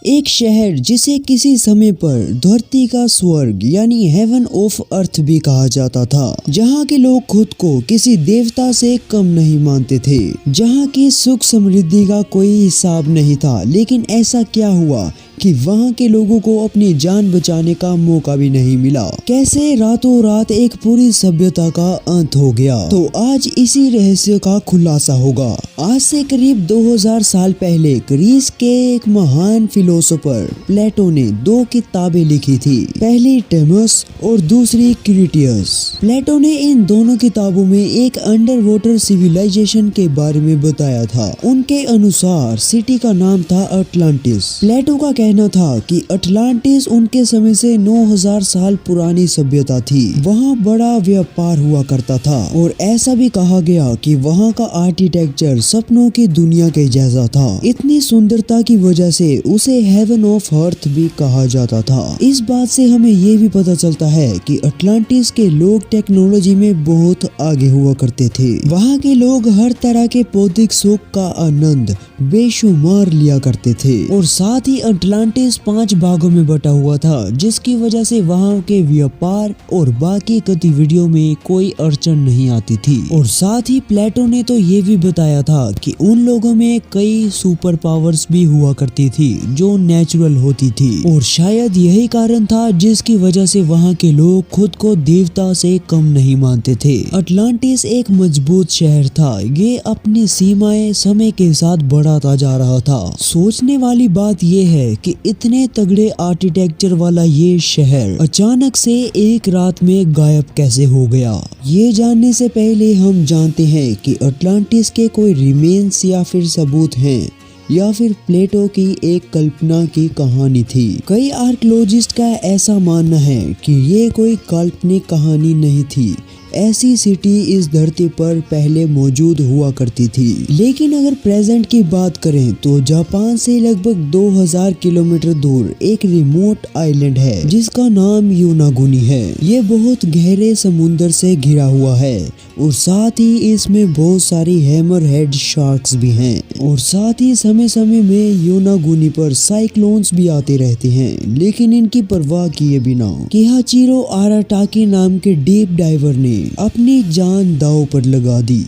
एक शहर जिसे किसी समय पर धरती का स्वर्ग यानी हेवन ऑफ अर्थ भी कहा जाता था, जहाँ के लोग खुद को किसी देवता से कम नहीं मानते थे, जहाँ की सुख समृद्धि का कोई हिसाब नहीं था। लेकिन ऐसा क्या हुआ कि वहाँ के लोगों को अपनी जान बचाने का मौका भी नहीं मिला। कैसे रातों रात एक पूरी सभ्यता का अंत हो गया। तो आज इसी रहस्य का खुलासा होगा। आज से करीब 2000 साल पहले ग्रीस के एक महान फिलोसोफर प्लेटो ने 2 किताबें लिखी थी, पहली टेमस और दूसरी क्रिटियस। प्लेटो ने इन दोनों किताबों में एक अंडर वाटर सिविलाइजेशन के बारे में बताया था। उनके अनुसार सिटी का नाम था अटलांटिस। प्लेटो का कहना था कि अटलांटिस उनके समय से 9000 साल पुरानी सभ्यता थी। वहाँ बड़ा व्यापार हुआ करता था और ऐसा भी कहा गया कि वहाँ का आर्किटेक्चर सपनों की दुनिया के जैसा था। इतनी सुंदरता की वजह से उसे हेवन ऑफ अर्थ भी कहा जाता था। इस बात से हमें ये भी पता चलता है कि अटलांटिस के लोग टेक्नोलॉजी में बहुत आगे हुआ करते थे। वहाँ के लोग हर तरह के बौद्धिक सुख का आनंद बेशुमार लिया करते थे और साथ ही अटलांटिस 5 भागों में बटा हुआ था, जिसकी वजह से वहाँ के व्यापार और बाकी गतिविधियों में कोई अड़चन नहीं आती थी। और साथ ही प्लेटो ने तो ये भी बताया था कि उन लोगों में कई सुपर पावर्स भी हुआ करती थी जो नेचुरल होती थी और शायद यही कारण था जिसकी वजह से वहाँ के लोग खुद को देवता से कम नहीं मानते थे। अटलांटिस एक मजबूत शहर था। ये अपनी सीमाएं समय के साथ बढ़ाता जा रहा था। सोचने वाली बात ये है कि इतने तगड़े आर्किटेक्चर वाला ये शहर अचानक से एक रात में गायब कैसे हो गया। ये जानने से पहले हम जानते हैं कि अटलांटिस के कोई रिमेन्स या फिर सबूत हैं या फिर प्लेटो की एक कल्पना की कहानी थी। कई आर्कियोलॉजिस्ट का ऐसा मानना है कि ये कोई काल्पनिक कहानी नहीं थी। ऐसी सिटी इस धरती पर पहले मौजूद हुआ करती थी। लेकिन अगर प्रेजेंट की बात करें तो जापान से लगभग 2000 किलोमीटर दूर एक रिमोट आइलैंड है जिसका नाम योनागुनी है। ये बहुत गहरे समुद्र से घिरा हुआ है और साथ ही इसमें बहुत सारी हैमर हेड शार्क्स भी हैं और साथ ही समय समय में योनागुनी पर साइक्लोन्स भी आते रहते हैं। लेकिन इनकी परवाह किए बिना किहाचिरो आराटाकी नाम के डीप डाइवर ने अपनी जान दांव पर लगा दी।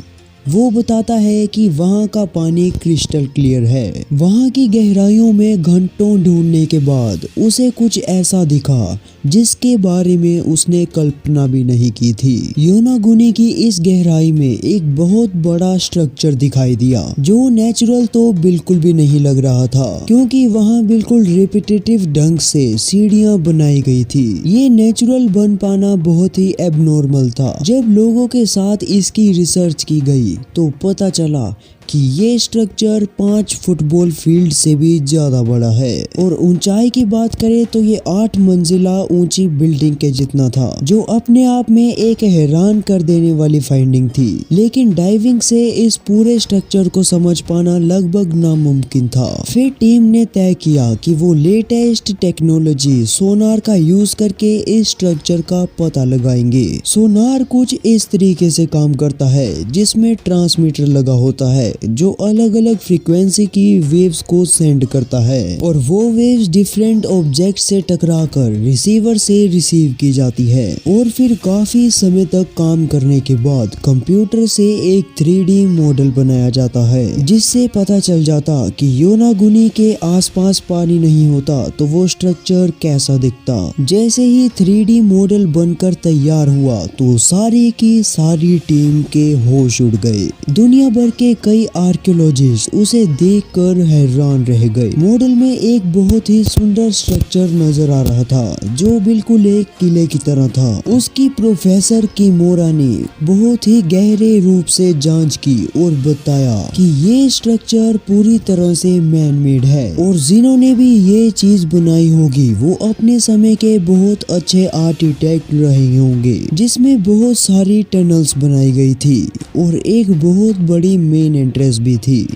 वो बताता है कि वहाँ का पानी क्रिस्टल क्लियर है। वहाँ की गहराइयों में घंटों ढूंढने के बाद उसे कुछ ऐसा दिखा जिसके बारे में उसने कल्पना भी नहीं की थी। योनागुनी की इस गहराई में एक बहुत बड़ा स्ट्रक्चर दिखाई दिया जो नेचुरल तो बिल्कुल भी नहीं लग रहा था, क्योंकि वहाँ बिल्कुल रिपीटेटिव ढंग से सीढ़ियाँ बनाई गई थी। ये नेचुरल बन पाना बहुत ही एबनॉर्मल था। जब लोगों के साथ इसकी रिसर्च की गई तो पता चला कि ये स्ट्रक्चर 5 फुटबॉल फील्ड से भी ज्यादा बड़ा है और ऊंचाई की बात करें तो ये 8 मंजिला ऊंची बिल्डिंग के जितना था, जो अपने आप में एक हैरान कर देने वाली फाइंडिंग थी। लेकिन डाइविंग से इस पूरे स्ट्रक्चर को समझ पाना लगभग नामुमकिन था। फिर टीम ने तय किया कि वो लेटेस्ट टेक्नोलॉजी सोनार का यूज करके इस स्ट्रक्चर का पता लगाएंगे। सोनार कुछ इस तरीके से काम करता है जिसमें ट्रांसमीटर लगा होता है जो अलग अलग फ्रीक्वेंसी की वेव्स को सेंड करता है और वो वेव्स डिफरेंट ऑब्जेक्ट से टकराकर रिसीवर से रिसीव की जाती है और फिर काफी समय तक काम करने के बाद कंप्यूटर से एक 3D मॉडल बनाया जाता है, जिससे पता चल जाता कि योनागुनी के आसपास पानी नहीं होता तो वो स्ट्रक्चर कैसा दिखता। जैसे ही 3D मॉडल बनकर तैयार हुआ तो सारी की सारी टीम के होश उड़ गए। दुनिया भर के कई आर्कियोलॉजिस्ट उसे देखकर हैरान रह गए। मॉडल में एक बहुत ही सुंदर स्ट्रक्चर नजर आ रहा था जो बिल्कुल एक किले की तरह था। उसकी प्रोफेसर किमोरा ने बहुत ही गहरे रूप से जांच की और बताया कि ये स्ट्रक्चर पूरी तरह से मैन मेड है और जिन्होंने भी ये चीज बनाई होगी वो अपने समय के बहुत अच्छे आर्किटेक्ट रहे होंगे, जिसमें बहुत सारी टनल्स बनाई गई थी और एक बहुत बड़ी मेन एंट्रेंस भी थी।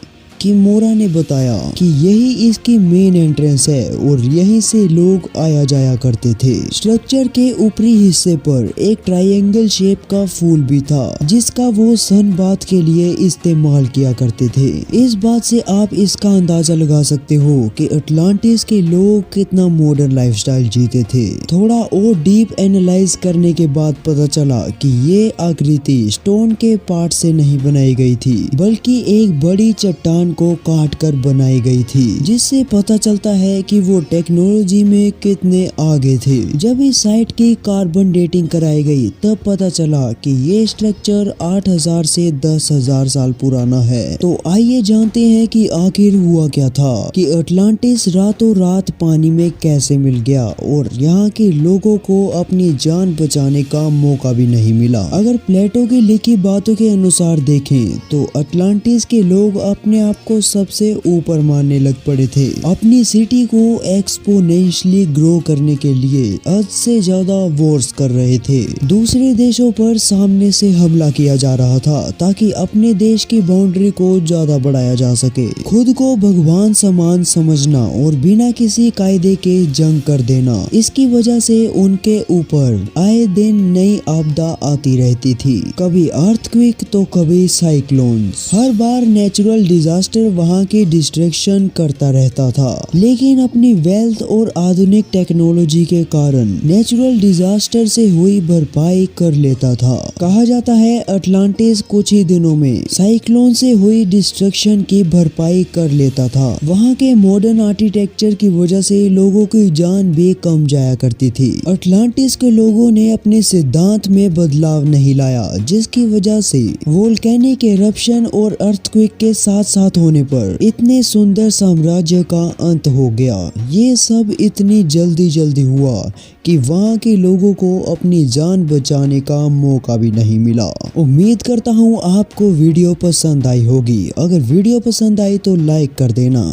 किमोरा ने बताया कि यही इसकी मेन एंट्रेंस है और यहीं से लोग आया जाया करते थे। स्ट्रक्चर के ऊपरी हिस्से पर एक ट्रायंगल शेप का फूल भी था जिसका वो सन बाथ के लिए इस्तेमाल किया करते थे। इस बात से आप इसका अंदाजा लगा सकते हो कि अटलांटिस के लोग कितना मॉडर्न लाइफस्टाइल जीते थे। थोड़ा और डीप एनालाइज करने के बाद पता चला कि ये आकृति स्टोन के पार्ट से नहीं बनाई गई थी बल्कि एक बड़ी चट्टान को काट कर बनाई गई थी, जिससे पता चलता है कि वो टेक्नोलॉजी में कितने आगे थे। जब इस साइट की कार्बन डेटिंग कराई गई तब पता चला कि ये स्ट्रक्चर 8000 से 10,000 साल पुराना है। तो आइए जानते हैं कि आखिर हुआ क्या था कि अटलांटिस रातों रात पानी में कैसे मिल गया और यहाँ के लोगों को अपनी जान बचाने का मौका भी नहीं मिला। अगर प्लेटो की लिखी बातों के अनुसार देखें तो अटलांटिस के लोग अपने आप को सबसे ऊपर मानने लग पड़े थे। अपनी सिटी को एक्सपोनेंशियली ग्रो करने के लिए हद से ज्यादा वॉर्स कर रहे थे। दूसरे देशों पर सामने से हमला किया जा रहा था ताकि अपने देश की बाउंड्री को ज्यादा बढ़ाया जा सके। खुद को भगवान समान समझना और बिना किसी कायदे के जंग कर देना, इसकी वजह से उनके ऊपर आए दिन नई आपदा आती रहती थी। कभी अर्थक्वेक तो कभी साइक्लोन्स। हर बार नेचुरल डिजास्टर वहाँ की डिस्ट्रक्शन करता रहता था, लेकिन अपनी वेल्थ और आधुनिक टेक्नोलॉजी के कारण नेचुरल डिजास्टर से हुई भरपाई कर लेता था। कहा जाता है अटलांटिस कुछ ही दिनों में साइक्लोन से हुई डिस्ट्रक्शन की भरपाई कर लेता था। वहाँ के मॉडर्न आर्किटेक्चर की वजह से लोगों की जान भी कम जाया करती थी। अटलांटिस के लोगों ने अपने सिद्धांत में बदलाव नहीं लाया, जिसकी वजह से वोल्केनिक एरप्शन और अर्थक्वेक के साथ साथ होने पर इतने सुंदर साम्राज्य का अंत हो गया। ये सब इतनी जल्दी हुआ कि वहाँ के लोगों को अपनी जान बचाने का मौका भी नहीं मिला। उम्मीद करता हूँ आपको वीडियो पसंद आई होगी। अगर वीडियो पसंद आई तो लाइक कर देना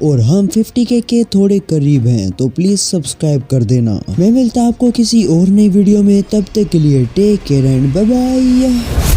और हम 50K के थोड़े करीब हैं तो प्लीज सब्सक्राइब कर देना। मैं मिलता आपको किसी और नई वीडियो में, तब तक के लिए take care and bye bye.